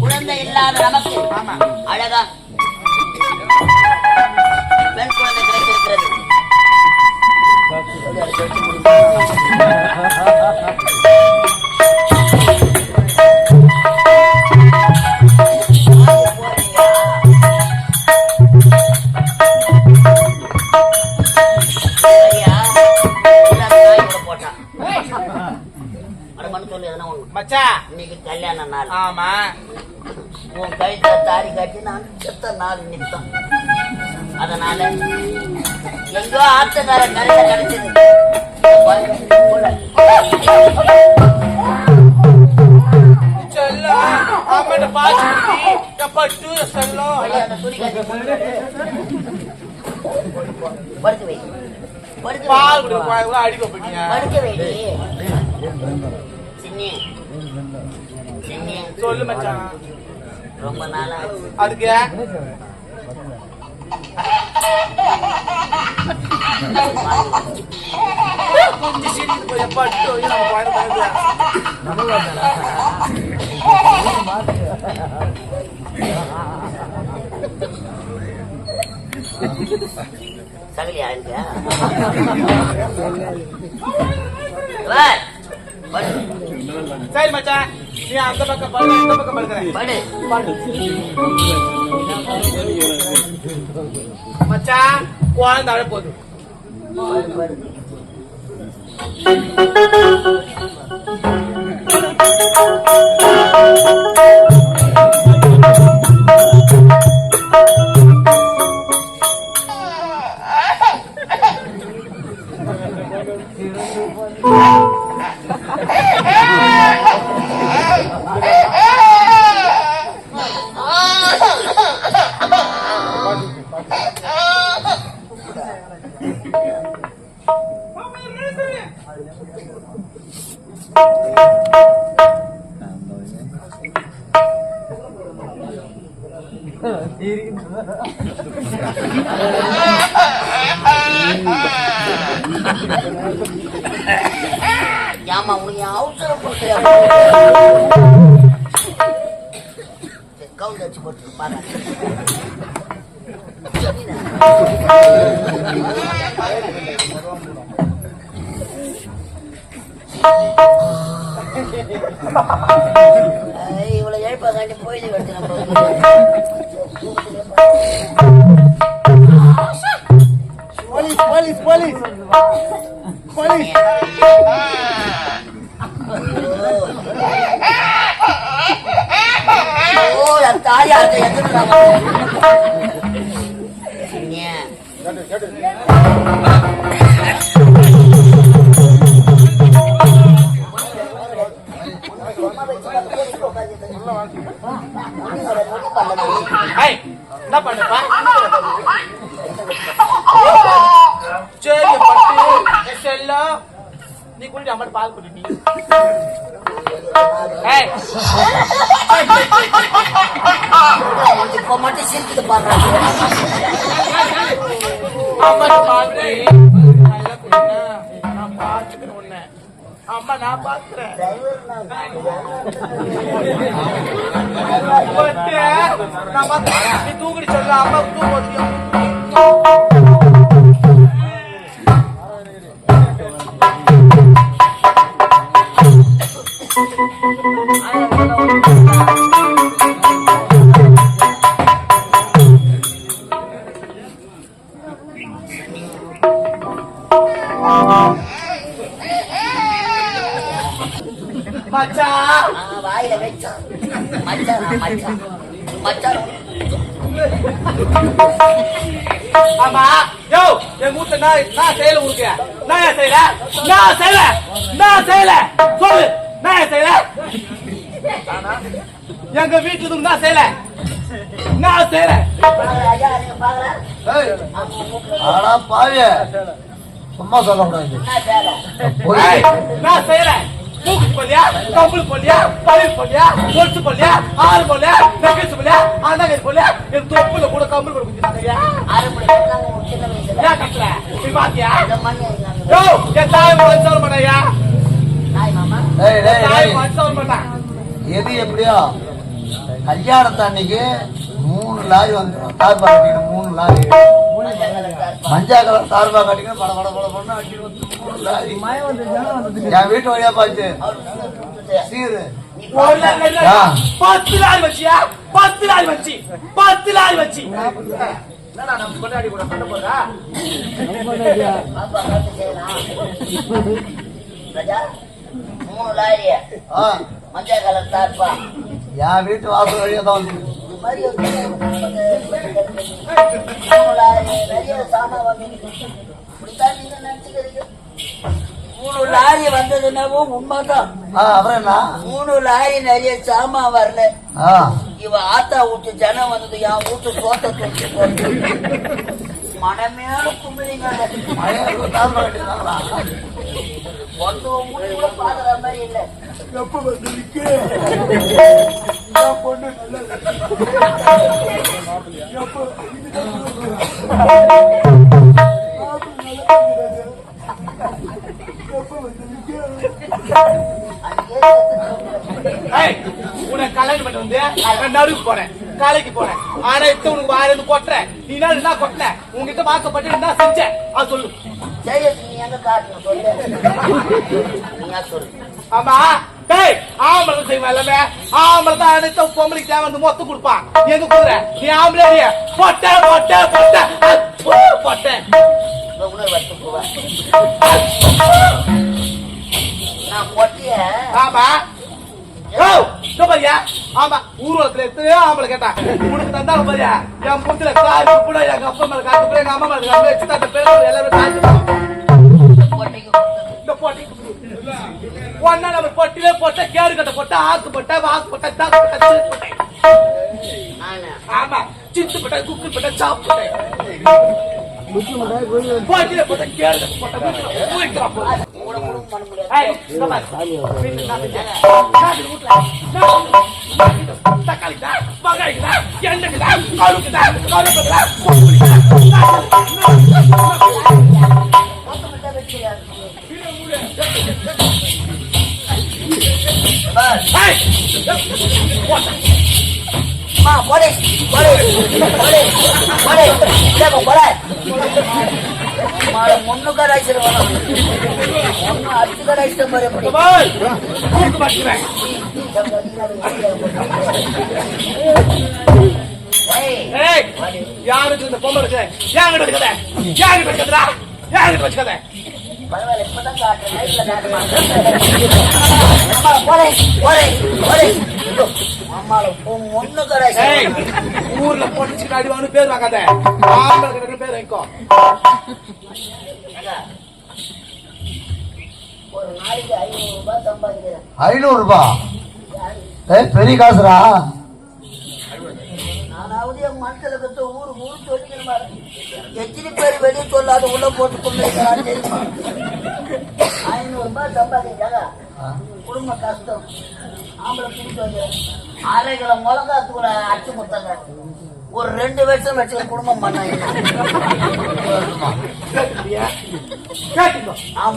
குழந்தை இல்லாத நமக்கு அழகா பெண் குழந்தை கிடைத்திருக்கிறது. இன்னைக்கு கல்யாண நாள். ஆமா, உன் கழுத்த தாரி காட்டி நான் செத்த நாள் நிமித்தம். அதனால எங்கோ ஆத்தக்கார கரையில கிடைச்சது. படுக்க வை, படுக்க வை. சொல்லு மச்சான், ரொம்ப நாளா அதுக்கு சகலியா இருக்கியா? சரி மச்சான், நீ அந்த பக்கம் படு, இந்த பக்கம் படுக்கிறேன். மச்சான் குழந்தை அழ போகுது. ஏமா உனக்கு அவசரம் கவுண்ட் வச்சு போட்டு பாரு. இவ்வளவு எழுப்பா காண்டி போயிட்டு எடுத்து போலீஸ் போலீஸ் போலீஸ் போலீஸ். தாயார்கிட்ட எதிர்க்கிறாங்க. என்ன பண்ணுப்பா? சரி பட்டு செல்லம், நீ குடிட்டு அம்மா பால் குடி. இப்ப மட்டும் சிரிக்கிட்டு பாடுறாங்க. அம்மா பால் நான் பாத்துக்கிறேன் உன்ன. அம்மா நான் பாத்துக்கிறேன். நீ தூக்கிட்டு சொல்ல அம்மா தூங்க. மச்சான் மச்சான் மச்சான் மச்சான். ஆமா யோ என் மூத்த நான் செய்யல உனக்கு நான் ஏன் செய்யல சொல்லு நான் ஏன் செய்யல எங்க வீட்டுல நான் செய்யல ஆனா பாவிய சும்மா சொல்லக்கூடாது. நான் செய்யறேன் மூக்கு போலியா கம்பளி போலியா பயிர் போலியா ஒட்டு போலியா ஆறு போலியா நெகேஸ் போலியா அண்ணகை போலியா என் தொப்புல கூட கம்பளி கூட குடிச்சாங்க. ஏன் கட்டல நீ பாத்தியா யோ என் தாய் மனுஷன் பண்ணையா தாய் மனுஷன் பண்ண எது எப்படியோ கல்யாணத்து அன்னைக்கு 3 லாரி வந்துடும். சார்பா கட்டிக்கணும் 3 லாரி மஞ்சா கலர் சார்பா கட்டிக்கணும் பட பட பட பண்ண அடிக்கணும் 3 லாரி என் வீட்டு வழியா பாச்சு சீரு 10 லாரி வச்சியா 10 லாரி வச்சு நம்ம கொண்டாடி கூட பண்ண போறா 3 லாரிய மஞ்சா கலர் தார்ப்பா என் வீட்டு வாசல் வழியா தான் வந்து 3 லாரி வந்ததுனாவோ உண்மைதான். அப்புறம் என்ன 3 லாரி நிறைய சாமான் வரல. இவ ஆத்தா வீட்டு ஜனம் வந்தது என் வீட்டு சோத்த தூக்கி போட்டு மனமேல கும்பிடுங்க. ஒன்று கூட பாக்குற மாதிரி இல்லை. எப்ப வந்து பொண்ணு உனக்கு கல்யாணம் பண்ணி வந்து நடுவுக்கு போனேன் காலைக்கு போனேன். ஆனா இப்ப உனக்கு வாயில இருந்து கொட்டுறேன். நீ என்ன கொட்டின உங்ககிட்ட வாக்கப்பட்டு என்ன செஞ்சேன் அது சொல்லு. ஆமா டேய் ஆம்பளை செய்வேன் எல்லாமே ஆம்பளை தான் அனைத்து பொம்பளைக்கு தேவை வந்து மொத்தம் கொடுப்பான். எங்க கொடுக்குற நீ ஆம்பளை பொட்ட பொட்ட பொட்ட பொட்டேன் ஆமா பாரியா ஆமா ஊர்வலத்துல எத்தனையோ ஆம்பளை கேட்டா உனக்கு தந்தாலும் பாரியா என் புத்துல காது கூட எங்க அப்பா மேல காத்து கூட எங்க அம்மா மேல காத்து வச்சு அந்த பேர் எல்லாரும் காத்து இந்த போட்டி ஒன்னா நம்ம பொட்டிலே போட்ட கேடு கட்ட போட்ட ஆக்கு போட்ட வாக்கு போட்ட தாக்கு போட்ட ஆமா சித்து போட்ட குக்கு போட்ட சாப்பு போட்ட போட்டிலே போட்ட கேடு கட்ட போட்ட தக்காளிக்குதா பகாய்க்குதா எண்ணெய்க்குதா கழுக்குதா கழுக்குதா முன்னு கடாய்ச்சிரு ஒன்னு அச்சு கடாய்ச்சிட்ட மாதிரி யாருக்கு இந்த பொம்பளை யாங்கிட்ட வச்சுக்கத யாங்கிட்ட வச்சுக்கதா யாங்கிட்ட வச்சுக்கத பரவாயில்ல இப்பதான் காட்டுறேன் ஒன்னு கடாய்ச்சி ஊர்ல பொடிச்சுக்கிட்டு அடிவானு பேர் வாங்காத ஆம்பளை பேர் வைக்கும். ஒரு நாளைக்கு 500 ரூபாய் சம்பாதிக்கிறேன். 500 ரூபாய் பெரிய காசுரா. நானாவது என் மனசுல கத்த ஊரு சொல்லிக்கணுமா எத்தனை பேர் வெளியே சொல்லாத உள்ள போட்டு கொண்டு 500 ரூபாய் சம்பாதிக்கிறாங்க. குடும்ப கஷ்டம் ஆம்பளை பிடிச்சி வந்து 1/2 கிலோ மிளகாத்து கூட அச்சு கொடுத்தாங்க. ஒரு 2 வருஷம் வச்சு குடும்பம் பண்ணாங்க.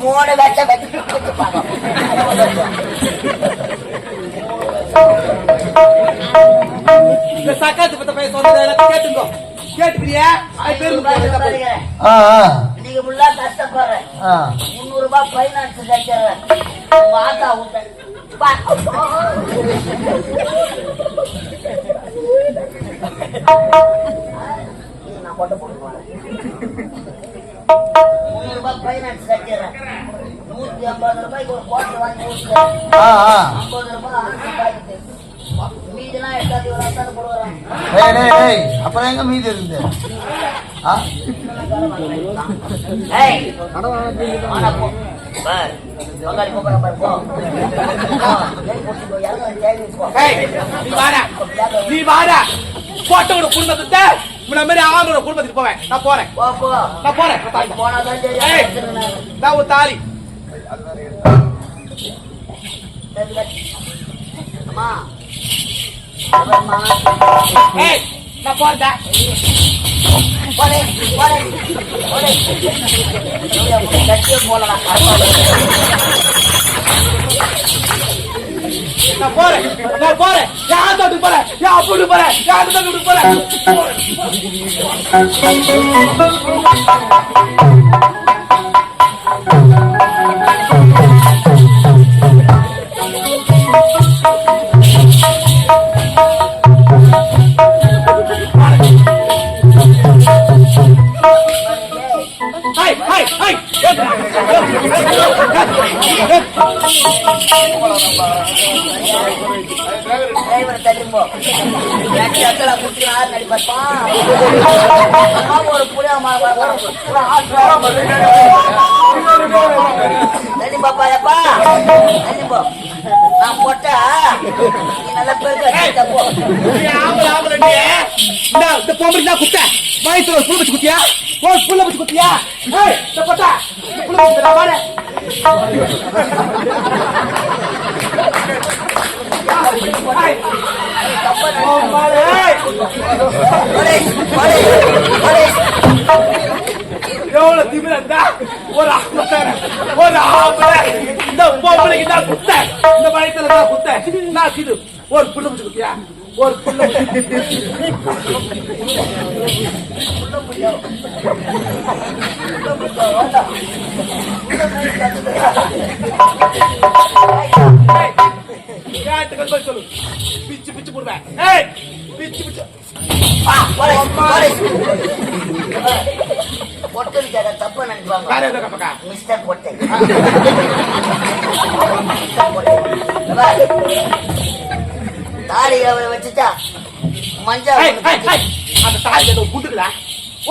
3 வருஷம் வச்சு இந்த சக்காத்து பத்த போய் சொன்னதை கேட்டுங்க கேட்டுக்கிறியா நீங்க முள்ளா கஷ்டப்படுறேன் 300 ரூபாய் பைனான்ஸ் கட்டுறேன் வாத்தா விட்டேன் நான் கொண்டு போடுவேன் 300 ரூபாய் பைனான்ஸ் கட்டுறேன் 150 ரூபாய்க்கு ஒரு கோட்டை வாங்கி 50 ரூபாய் ஆண்டு பாக்கிட்டு மீதிலாம் எடுத்தாந்து ஒரு அசாது போடுவாரான். அப்புறம் எங்க மீதி இருந்து ஏய், வாடா போ. பார், பங்காளி போக்குறேன் பாரு, போ. ஏய், போட்டு போ, இறங்க, தேடி போ. நீ வாடா போட்டோட குடும்பத்தை இந்த மாதிரி ஆளோட குடும்பத்துக்கு போவேன். நான் போறேன். போ, போ. நான் போறேன். போனாதான் தெரியும். ஏய், நான் ஒரு தாலி. அம்மா, அம்மா. ஏய், நான் போறேன். போடே, போடே, போடே. கட்டியே போடலாம். நான் போறேன். யார் தோட்டு போறேன்? யார் போட்டு போறேன்? யார் தோட்டு போறேன்? டிரைவர் தள்ளிப்போ. ஒரு புளியா தள்ளி பாப்பா எப்பா தள்ளிப்போ. நான் போட்டா நீ நல்ல பேருக்கு போ. இந்த பொம்பளை குத்த வயசுல புள்ள வச்சு குத்தியா? புள்ள வச்சு குத்தியா? போட்டா புள்ள வாட எவ்வளவு திமிரா ஒரு ஆம்பளை இந்த பொம்பளைக்கு தான் குத்த, இந்த வயசுல தான் குத்த. நான் இது ஒரு புள்ள வச்சு குத்தியா? ஒரு புள்ள சொல்லு. பிச்சு பிச்சு போடுவேன். பிச்சு பிச்சு பொட்டு தப்பு நினைப்பாங்க. மிஸ்டர் பொட்டை தாலி வச்சுட்டா மஞ்சள் அந்த தாலி குண்டுக்குதா?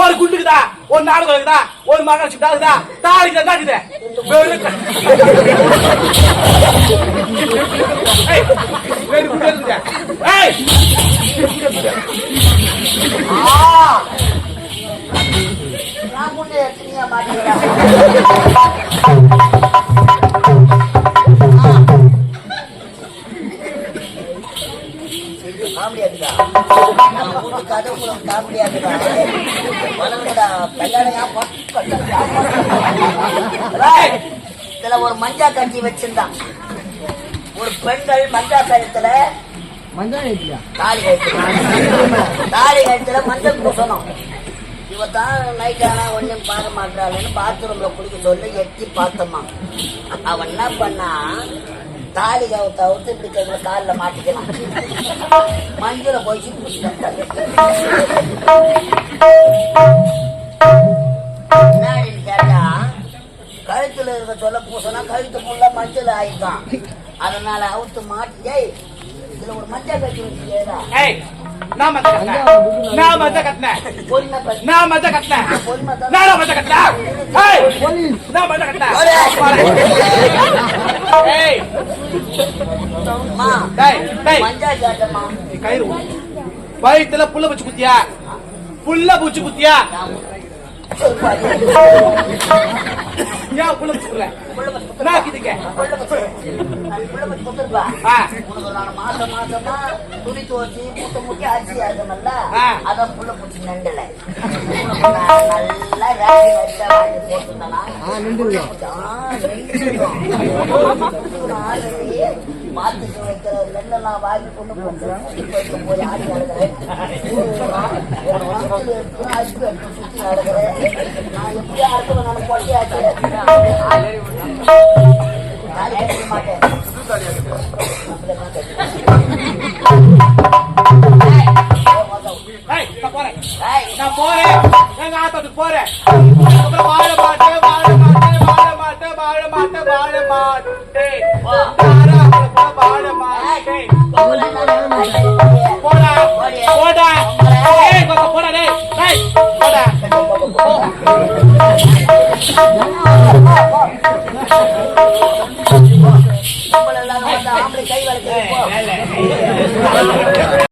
ஒரு குண்டுக்குதா? ஒரு நாடகம் இருக்குதா? ஒரு மகள் சிட்டாக்குதா? தாலி தாக்குது. நான் முன்னே எத்தனையா மாட்டேன். காமெடியாக்குதா? கதவு காமெடியாக்குதா? வளர்ந்தா கல்யாணம் இதுல ஒரு மஞ்சா கட்டி வச்சிருந்தான். ஒரு பெண்கள் மஞ்சா கழுத்துல தாலி கழுத்துல மஞ்சள் பூசணும். இவத்தான் நைட் ஆனா ஒன்னும் பார்க்க மாட்டாளுன்னு பாத்ரூம்ல குடிக்க சொல்லி எட்டி பார்த்தம்மா. அவன் என்ன பண்ணா, தாலி தவிர்த்து இப்படி கையில காலில் மாட்டிக்கலாம். மஞ்சளை போயிச்சு என்னன்னு கேட்டா, கழுத்துல இருக்க சொல்ல பூசனா கழுத்துக்குள்ள மஞ்சள் ஆயிட்டான். அதனால அவுத்து மாட்டி இதுல ஒரு மஞ்சள் கட்டி வச்சுக்கா. நான் மஞ்ச கட்டினேன். வயிற்றுல புள்ள பூச்சி குத்தியா? புள்ள பூச்சி குத்தியா? புள்ள பூச்சி மாசம் மாசமா துணி துவச்சி முட்டை முட்டி அரிசி ஆகுமல்ல, அதான் புள்ள பூச்சி நண்டல நல்லா வேலை வச்சா வாங்கி போட்டுனா மாத்துக்கு வைக்கிற நெல்லெல்லாம் வாங்கி கொண்டு போட்டு போய் ஆடி நடக்கிறேன். அரிசி எடுத்து சுத்தி நடக்கிறேன். நான் எப்படி அடுத்தவன் நான் பொட்டியாச்சு மாட்டேன். நான் போறேன். எங்க ஆத்தத்துக்கு போறேன். வாழ மாட்டேன். வாழ மாட்டேன் வாழ மாட்டேன் போ. யாரும் அவளை போல வாழ மாட்டேன் பொம்பளை என்ன போடா போடா ஏய் கொஞ்சம் போடா டேய் டேய் போடா பொம்பளை இல்லாத ஆம்பளை கை வளர்க்குது போ.